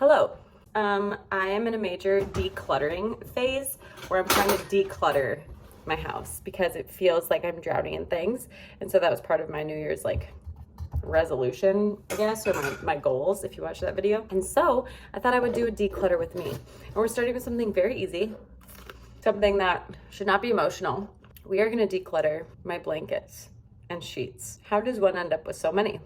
Hello. I am in a major decluttering phase where I'm trying to declutter my house because it feels like I'm drowning in things. And so that was part of my New Year's resolution, I guess, or my goals, if you watch that video. And so I thought I would do a declutter with me. And we're starting with something very easy, something that should not be emotional. We are going to declutter my blankets and sheets. How does one end up with so many?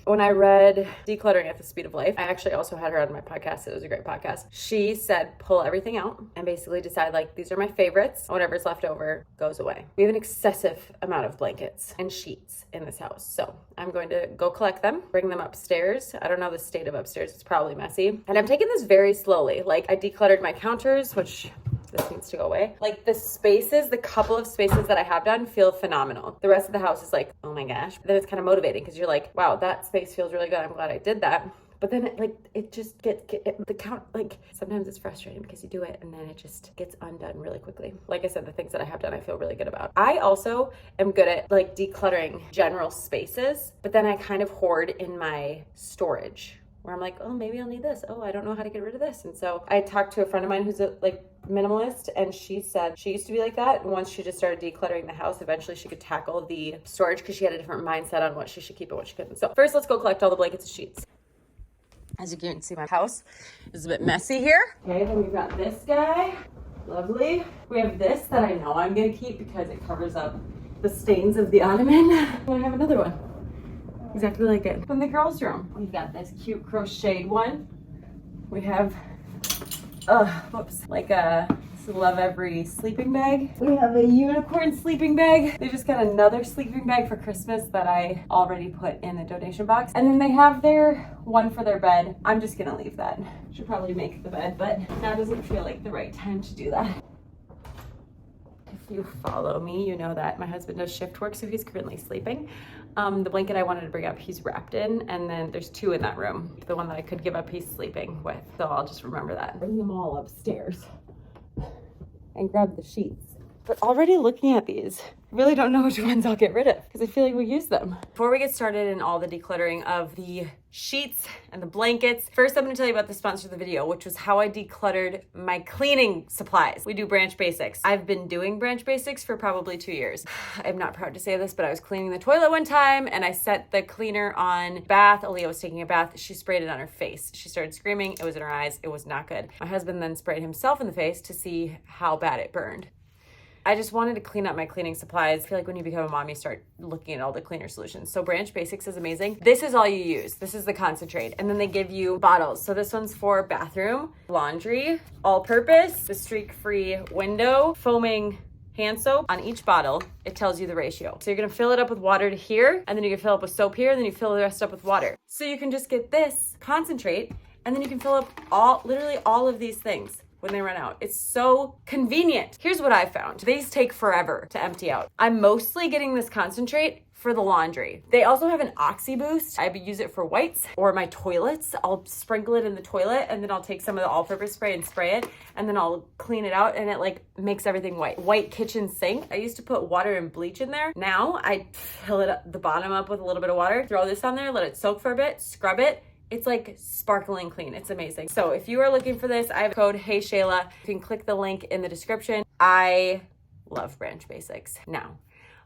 When I read Decluttering at the Speed of Life, I actually also had her on my podcast. It was a great podcast. She said, pull everything out and basically decide these are my favorites. Whatever's left over goes away. We have an excessive amount of blankets and sheets in this house. So I'm going to go collect them, bring them upstairs. I don't know the state of upstairs. It's probably messy. And I'm taking this very slowly. I decluttered my counters, which this needs to go away. The couple of spaces that I have done feel phenomenal. The rest of the house is oh my gosh. Then it's kind of motivating because you're like, wow, that space feels really good. I'm glad I did that. But then it just sometimes it's frustrating because you do it and then it just gets undone really quickly. Like I said, the things that I have done, I feel really good about. I also am good at decluttering general spaces, but then I kind of hoard in my storage where I'm like, oh, maybe I'll need this. Oh, I don't know how to get rid of this. And so I talked to a friend of mine who's a minimalist, and she said she used to be like that. And once she just started decluttering the house, eventually she could tackle the storage because she had a different mindset on what she should keep and what she couldn't. So first, let's go collect all the blankets and sheets. As you can see, my house is a bit messy here. Okay, then we've got this guy. Lovely. We have this that I know I'm gonna keep because it covers up the stains of the ottoman. And I have another one. Exactly like it. From the girls' room, we've got this cute crocheted one. We have, a Love Every sleeping bag. We have a unicorn sleeping bag. They just got another sleeping bag for Christmas that I already put in the donation box. And then they have their one for their bed. I'm just gonna leave that. Should probably make the bed, but now doesn't feel like the right time to do that. If you follow me, you know that my husband does shift work, so he's currently sleeping. The blanket I wanted to bring up, he's wrapped in, and then there's two in that room. The one that I could give up, he's sleeping with, so I'll just remember that. Bring them all upstairs and grab the sheets. But already looking at these, I really don't know which ones I'll get rid of because I feel like we use them. Before we get started in all the decluttering of the sheets and the blankets, first I'm going to tell you about the sponsor of the video, which was how I decluttered my cleaning supplies. We do Branch Basics. I've been doing Branch Basics for probably 2 years. I'm not proud to say this, but I was cleaning the toilet one time and I set the cleaner on bath. Aaliyah was taking a bath. She sprayed it on her face. She started screaming. It was in her eyes. It was not good. My husband then sprayed himself in the face to see how bad it burned. I just wanted to clean up my cleaning supplies. I feel like when you become a mom, you start looking at all the cleaner solutions. So Branch Basics is amazing. This is all you use. This is the concentrate. And then they give you bottles. So this one's for bathroom, laundry, all-purpose, the streak-free window, foaming hand soap. On each bottle, it tells you the ratio. So you're gonna fill it up with water to here, and then you can fill up with soap here, and then you fill the rest up with water. So you can just get this concentrate, and then you can fill up literally all of these things when they run out. It's so convenient. Here's what I found. These take forever to empty out. I'm mostly getting this concentrate for the laundry. They also have an Oxy Boost. I use it for whites or my toilets. I'll sprinkle it in the toilet and then I'll take some of the all-purpose spray and spray it and then I'll clean it out and it makes everything white. White kitchen sink. I used to put water and bleach in there. Now I fill it up, the bottom up with a little bit of water, throw this on there, let it soak for a bit, scrub it. It's sparkling clean. It's amazing. So if you are looking for this, I have code HEYSHAYLA. You can click the link in the description. I love Branch Basics. Now,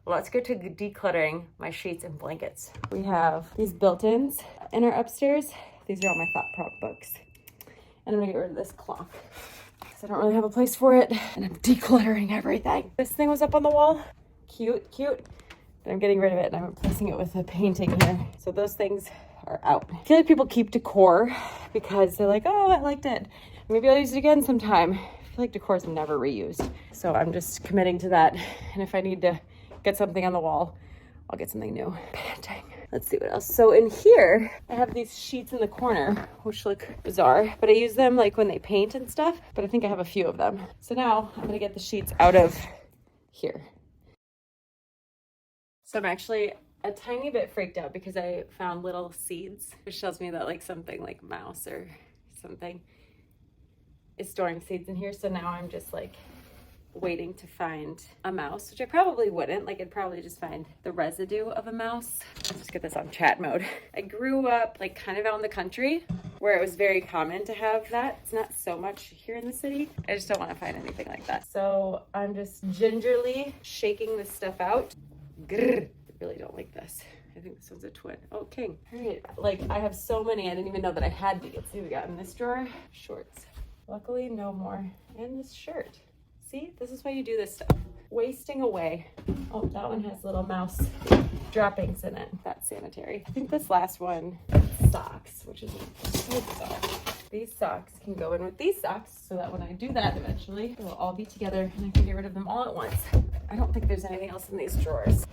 let's get to decluttering my sheets and blankets. We have these built-ins in our upstairs. These are all my Thought Prop books. And I'm gonna get rid of this clock because I don't really have a place for it. And I'm decluttering everything. This thing was up on the wall. Cute, cute. But I'm getting rid of it and I'm replacing it with a painting here. So those things are out. I feel like people keep decor because they're like, oh, I liked it. Maybe I'll use it again sometime. I feel like decor is never reused. So I'm just committing to that. And if I need to get something on the wall, I'll get something new. Panting. Let's see what else. So in here, I have these sheets in the corner, which look bizarre, but I use them when they paint and stuff, but I think I have a few of them. So now I'm gonna get the sheets out of here. So I'm actually a tiny bit freaked out because I found little seeds, which tells me that something like mouse or something is storing seeds in here. So now I'm just waiting to find a mouse, which I probably wouldn't. I'd probably just find the residue of a mouse. Let's just get this on chat mode. I grew up kind of out in the country where it was very common to have that. It's not so much here in the city. I just don't want to find anything like that. So I'm just gingerly shaking this stuff out. Grrr. I really don't like this. I think this one's a twin. Oh, king. All right. Like, I have so many. I didn't even know that I had these. See, we got in this drawer, shorts. Luckily, no more. And this shirt. See, this is why you do this stuff. Wasting away. Oh, that one has little mouse droppings in it. That's sanitary. I think this last one, socks, which is so bizarre. These socks can go in with these socks so that when I do that eventually, they'll all be together and I can get rid of them all at once. I don't think there's anything else in these drawers.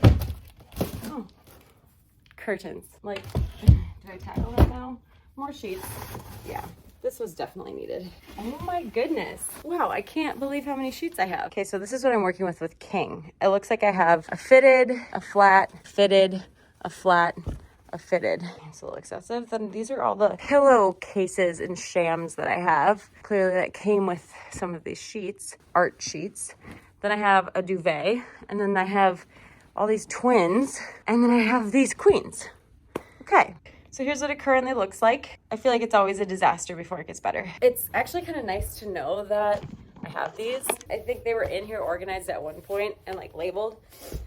Oh, curtains. Like, did I tackle that now? More sheets. Yeah. This was definitely needed. Oh my goodness. Wow, I can't believe how many sheets I have. Okay, so this is what I'm working with King. It looks like I have a fitted, a flat, fitted, a flat, a fitted. It's a little excessive. Then these are all the pillowcases and shams that I have. Clearly that came with some of these sheets, art sheets. Then I have a duvet, and then I have all these twins, and then I have these queens. Okay. So here's what it currently looks like. I feel like it's always a disaster before it gets better. It's actually kind of nice to know that I have these. I think they were in here organized at one point and like labeled,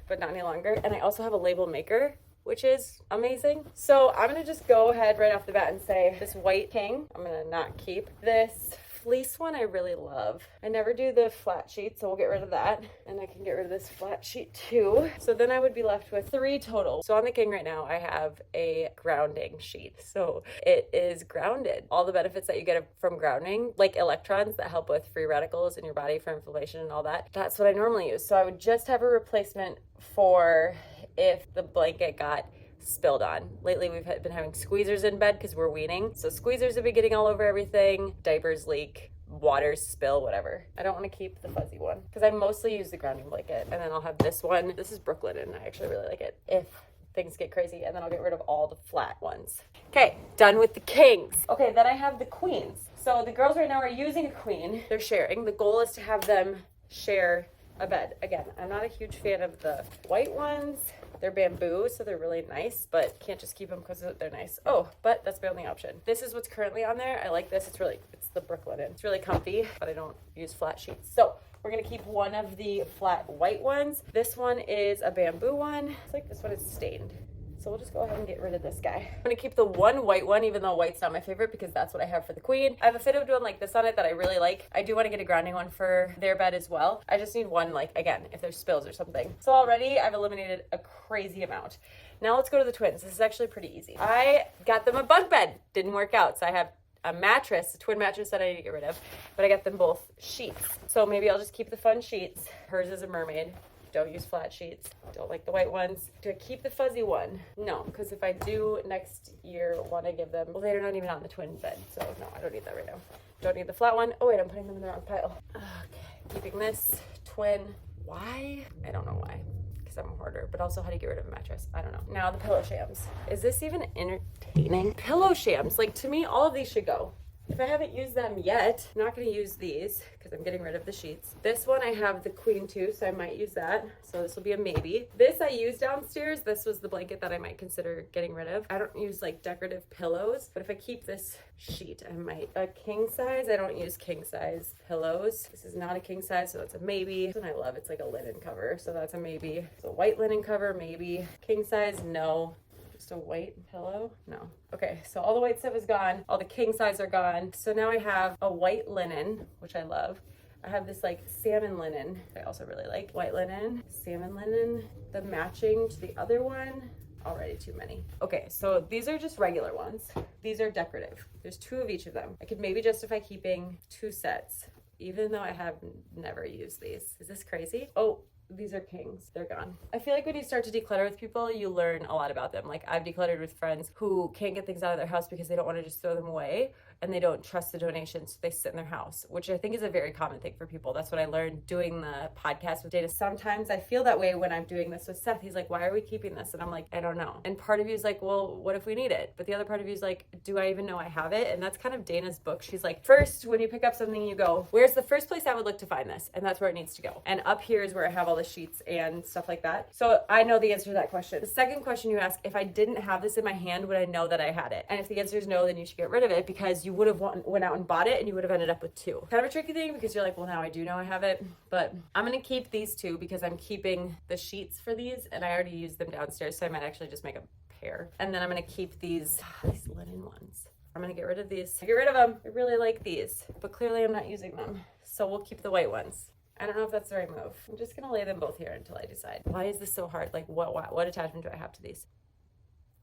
but not any longer. And I also have a label maker, which is amazing. So I'm gonna just go ahead right off the bat and say this white king, I'm gonna not keep. This fleece one I really love. I never do the flat sheet, so we'll get rid of that. And I can get rid of this flat sheet too. So then I would be left with 3 total. So on the king right now, I have a grounding sheet. So it is grounded. All the benefits that you get from grounding, like electrons that help with free radicals in your body for inflammation and all that, that's what I normally use. So I would just have a replacement for if the blanket got spilled on. Lately we've been having squeezers in bed because we're weaning, so squeezers have been getting all over everything. Diapers leak, waters spill, whatever. I don't want to keep the fuzzy one because I mostly use the grounding blanket, and then I'll have this one. This is Brooklyn and I actually really like it if things get crazy, and then I'll get rid of all the flat ones. Okay, done with the kings. Okay, then I have the queens. So the girls right now are using a queen. They're sharing. The goal is to have them share a bed. Again, I'm not a huge fan of the white ones. They're bamboo, so they're really nice, but can't just keep them because they're nice. Oh, but that's my only option. This is what's currently on there. I like this. It's the Brooklyn. It's really comfy, but I don't use flat sheets. So we're gonna keep one of the flat white ones. This one is a bamboo one. It's like this one is stained. So we'll just go ahead and get rid of this guy. I'm gonna keep the one white one, even though white's not my favorite because that's what I have for the queen. I have a fitted one like this on it that I really like. I do wanna get a grounding one for their bed as well. I just need one, like, again, if there's spills or something. So already I've eliminated a crazy amount. Now let's go to the twins. This is actually pretty easy. I got them a bunk bed. Didn't work out, so I have a mattress, a twin mattress that I need to get rid of, but I got them both sheets. So maybe I'll just keep the fun sheets. Hers is a mermaid. Don't use flat sheets. Don't like the white ones. Do I keep the fuzzy one? No, because if I do next year want to give them, well, they're not even on the twin bed, so no, I don't need that right now. Don't need the flat one. Oh wait, I'm putting them in the wrong pile. Okay, keeping this twin. Why? I don't know why. Because I'm a hoarder, but also how to get rid of a mattress. I don't know. Now the pillow shams. Is this even entertaining? Pillow shams. Like, to me, all of these should go. If I haven't used them yet, I'm not going to use these because I'm getting rid of the sheets. This one I have the queen too, so I might use that. So this will be a maybe. This I use downstairs. This was the blanket that I might consider getting rid of. I don't use like decorative pillows, but if I keep this sheet, I might. A king size, I don't use king size pillows. This is not a king size, so that's a maybe. This one I love, it's like a linen cover, so that's a maybe. So white linen cover, maybe. King size, no. Just a white pillow? No. Okay, so all the white stuff is gone. All the king size are gone. So now I have a white linen, which I love. I have this like salmon linen, I also really like. White linen, salmon linen, the matching to the other one. Already too many. Okay, so these are just regular ones. These are decorative. There's 2 of each of them. I could maybe justify keeping 2 sets, even though I have never used these. Is this crazy? Oh, these are kings. They're gone. I feel like when you start to declutter with people, you learn a lot about them. Like, I've decluttered with friends who can't get things out of their house because they don't want to just throw them away. and they don't trust the donations, so they sit in their house, which I think is a very common thing for people. That's what I learned doing the podcast with Dana. Sometimes I feel that way when I'm doing this with Seth. He's like, why are we keeping this? And I'm like, I don't know. And part of you is like, well, what if we need it? But the other part of you is like, do I even know I have it? And that's kind of Dana's book. She's like, first, when you pick up something, you go, where's the first place I would look to find this? And that's where it needs to go. And up here is where I have all the sheets and stuff like that. So I know the answer to that question. The second question you ask, if I didn't have this in my hand, would I know that I had it? And if the answer is no, then you should get rid of it, because you would have went out and bought it and you would have ended up with two. Kind of a tricky thing, because you're like, well, now I do know I have it. But I'm going to keep these two because I'm keeping the sheets for these, and I already used them downstairs, so I might actually just make a pair. And then I'm going to keep these linen ones. I'm going to get rid of these. Get rid of them. I really like these, but clearly I'm not using them. So we'll keep the white ones. I don't know if that's the right move. I'm just going to lay them both here until I decide. Why is this so hard? Like, what attachment do I have to these?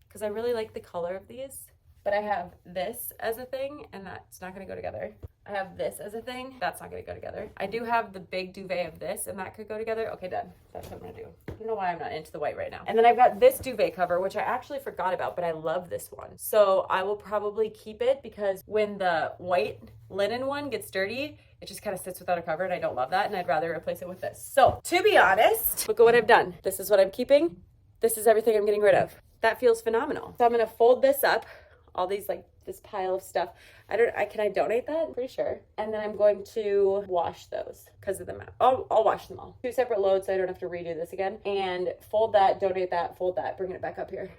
Because I really like the color of these, but I have this as a thing, and that's not going to go together. I have this as a thing. That's not going to go together. I do have the big duvet of this, and that could go together. Okay, done. That's what I'm going to do. I don't know why I'm not into the white right now. And then I've got this duvet cover, which I actually forgot about, but I love this one. So I will probably keep it, because when the white linen one gets dirty, it just kind of sits without a cover, and I don't love that, and I'd rather replace it with this. So to be honest, look at what I've done. This is what I'm keeping. This is everything I'm getting rid of. That feels phenomenal. So I'm going to fold this up, all these, like, this pile of stuff. Can I donate that? I'm pretty sure. And then I'm going to wash those because of the amount. I'll wash them all. 2 separate loads, so I don't have to redo this again. And fold that, donate that, fold that, bringing it back up here.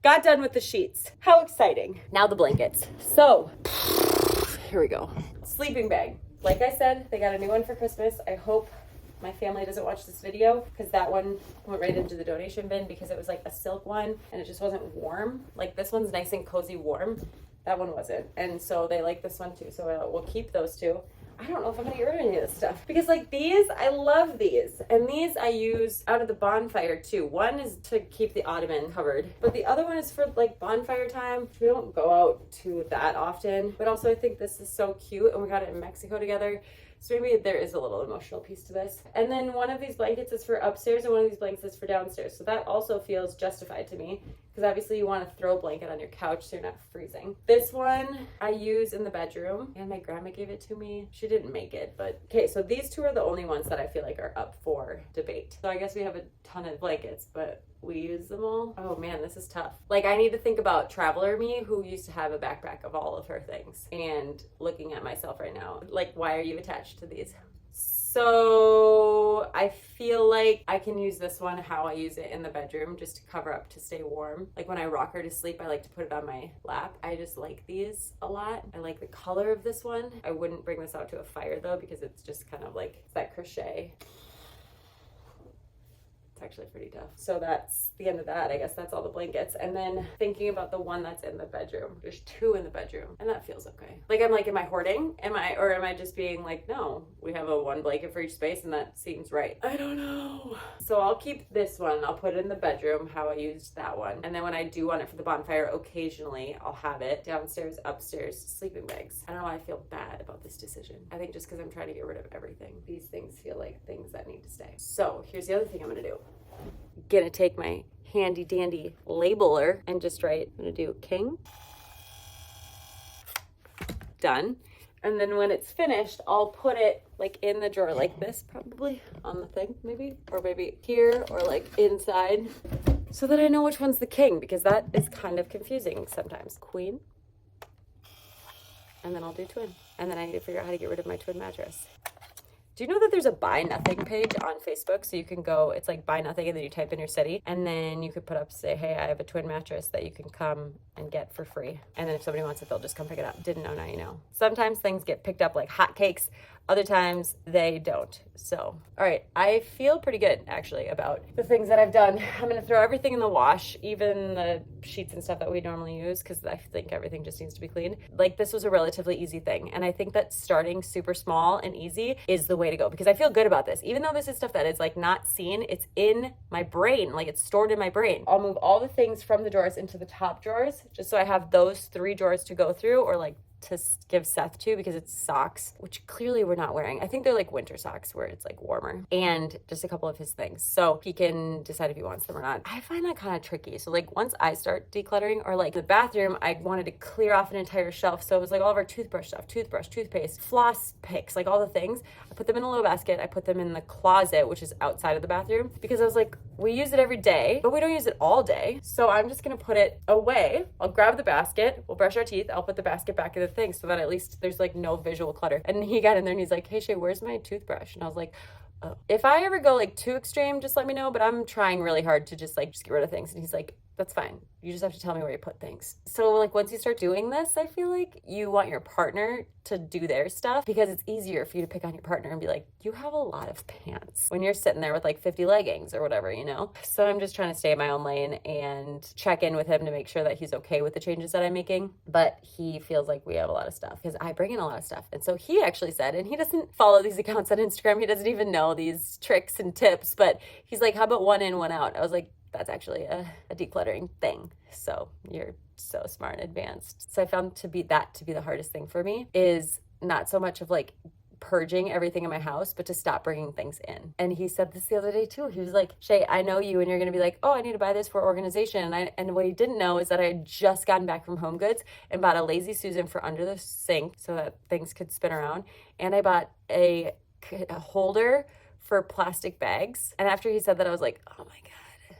Got done with the sheets. How exciting. Now the blankets. So here we go. Sleeping bag. Like I said, they got a new one for Christmas. I hope my family doesn't watch this video, because that one went right into the donation bin because it was like a silk one and it just wasn't warm. Like, this one's nice and cozy warm. That one wasn't. And so they like this one too. So we'll keep those two. I don't know if I'm gonna get rid of any of this stuff, because like these, I love these. And these I use out of the bonfire too. One is to keep the ottoman covered, but the other one is for like bonfire time. We don't go out to that often, but also I think this is so cute, and we got it in Mexico together. So maybe there is a little emotional piece to this. And then one of these blankets is for upstairs and one of these blankets is for downstairs. So that also feels justified to me, because obviously you want to throw a blanket on your couch so you're not freezing. This one I use in the bedroom, and my grandma gave it to me. She didn't make it, but okay, so these two are the only ones that I feel like are up for debate. So I guess we have a ton of blankets, but we use them all. Oh man, this is tough. Like, I need to think about traveler me, who used to have a backpack of all of her things, and looking at myself right now. Like, why are you attached to these? So I feel like I can use this one how I use it in the bedroom, just to cover up, to stay warm. Like when I rock her to sleep, I like to put it on my lap. I just like these a lot. I like the color of this one. I wouldn't bring this out to a fire though, because it's just kind of like that crochet. Actually pretty tough. So that's the end of that. I guess that's all the blankets. And then thinking about the one that's in the bedroom. There's 2 in the bedroom, and that feels okay. Like, I'm like, am I hoarding? Am I just being like, no, we have a 1 blanket for each space, and that seems right. I don't know. So I'll keep this one. I'll put it in the bedroom how I used that one. And then when I do want it for the bonfire, occasionally I'll have it downstairs, upstairs, sleeping bags. I don't know why I feel bad about this decision. I think just because I'm trying to get rid of everything. These things feel like things that need to stay. So here's the other thing I'm gonna do. Gonna take my handy dandy labeler and just write, I'm gonna do king. Done. And then when it's finished, I'll put it like in the drawer like this, probably on the thing maybe, or maybe here, or like inside, so that I know which one's the king, because that is kind of confusing sometimes. Queen. And then I'll do twin. And then I need to figure out how to get rid of my twin mattress. Do you know that there's a buy nothing page on Facebook? So you can go, it's like buy nothing, and then you type in your city, and then you could put up, say, hey, I have a twin mattress that you can come and get for free. And then if somebody wants it, they'll just come pick it up. Didn't know, now you know. Sometimes things get picked up like hotcakes. Other times they don't. So, all right, I feel pretty good actually about the things that I've done. I'm gonna throw everything in the wash, even the sheets and stuff that we normally use, because I think everything just needs to be cleaned. Like, this was a relatively easy thing. And I think that starting super small and easy is the way to go, because I feel good about this. Even though this is stuff that is like not seen, it's in my brain, like it's stored in my brain. I'll move all the things from the drawers into the top drawers, just so I have those 3 drawers to go through, or like to give Seth to because it's socks, which clearly we're not wearing. I think they're like winter socks where it's like warmer, and just a couple of his things. So he can decide if he wants them or not. I find that kind of tricky. So like once I start decluttering, or like the bathroom, I wanted to clear off an entire shelf. So it was like all of our toothbrush stuff, toothbrush, toothpaste, floss picks, like all the things. I put them in a little basket. I put them in the closet, which is outside of the bathroom, because I was like, we use it every day, but we don't use it all day. So I'm just gonna put it away. I'll grab the basket, we'll brush our teeth, I'll put the basket back in the thing so that at least there's like no visual clutter. And he got in there and he's like, hey Shay, where's my toothbrush? And I was like, oh. If I ever go like too extreme, just let me know, but I'm trying really hard to just get rid of things. And he's like, that's fine. You just have to tell me where you put things. So like once you start doing this, I feel like you want your partner to do their stuff, because it's easier for you to pick on your partner and be like, you have a lot of pants when you're sitting there with like 50 leggings or whatever, you know? So I'm just trying to stay in my own lane and check in with him to make sure that he's okay with the changes that I'm making. But he feels like we have a lot of stuff because I bring in a lot of stuff. And so he actually said, and he doesn't follow these accounts on Instagram, he doesn't even know these tricks and tips, but he's like, how about one in, one out? I was like, that's actually a decluttering thing. So you're so smart and advanced. So I found to be the hardest thing for me is not so much of like purging everything in my house, but to stop bringing things in. And he said this the other day too. He was like, Shay, I know you, and you're going to be like, oh, I need to buy this for organization. And what he didn't know is that I had just gotten back from Home Goods and bought a Lazy Susan for under the sink so that things could spin around. And I bought a holder for plastic bags. And after he said that, I was like, oh my God.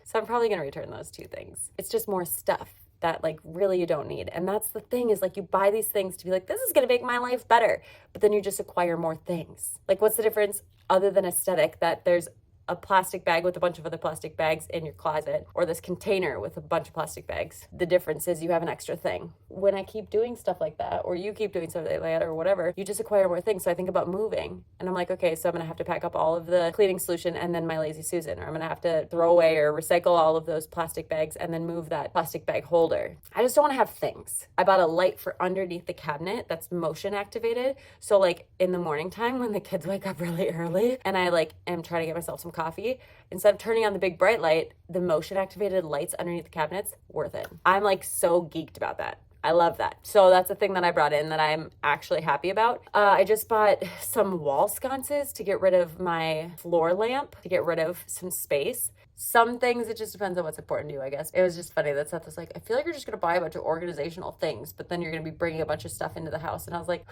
So I'm probably going to return those two things. It's just more stuff that like really you don't need. And that's the thing, is like you buy these things to be like, this is going to make my life better. But then you just acquire more things. Like what's the difference other than aesthetic, that there's a plastic bag with a bunch of other plastic bags in your closet, or this container with a bunch of plastic bags? The difference is you have an extra thing. When I keep doing stuff like that, or you keep doing stuff like that or whatever, you just acquire more things. So I think about moving and I'm like, okay, so I'm gonna have to pack up all of the cleaning solution and then my Lazy Susan, or I'm gonna have to throw away or recycle all of those plastic bags and then move that plastic bag holder. I just don't want to have things. I bought a light for underneath the cabinet that's motion activated. So like in the morning time when the kids wake up really early and I like am trying to get myself some coffee, instead of turning on the big bright light, the motion activated lights underneath the cabinets, worth it. I'm like so geeked about that. I love that. So that's a thing that I brought in that I'm actually happy about. I just bought some wall sconces to get rid of my floor lamp, to get rid of some space. Some things, it just depends on what's important to you, I guess. It was just funny that Seth was like, I feel like you're just gonna buy a bunch of organizational things, but then you're gonna be bringing a bunch of stuff into the house. And I was like,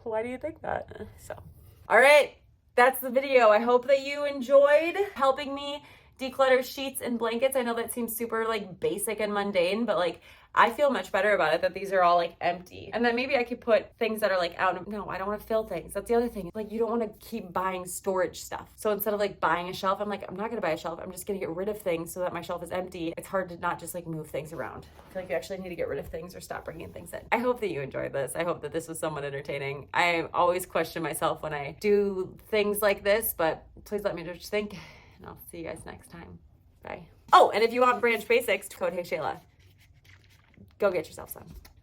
why do you think that? So, all right. That's the video. I hope that you enjoyed helping me declutter sheets and blankets. I know that seems super like basic and mundane, but like I feel much better about it that these are all like empty. And then maybe I could put things that are like out. No, I don't want to fill things. That's the other thing. Like you don't want to keep buying storage stuff. So instead of like buying a shelf, I'm like, I'm not going to buy a shelf. I'm just going to get rid of things so that my shelf is empty. It's hard to not just like move things around. I feel like you actually need to get rid of things or stop bringing things in. I hope that you enjoyed this. I hope that this was somewhat entertaining. I always question myself when I do things like this, but please let me just think, and I'll see you guys next time. Bye. Oh, and if you want Branch Basics, code HEYSHAYLA. Go get yourself some.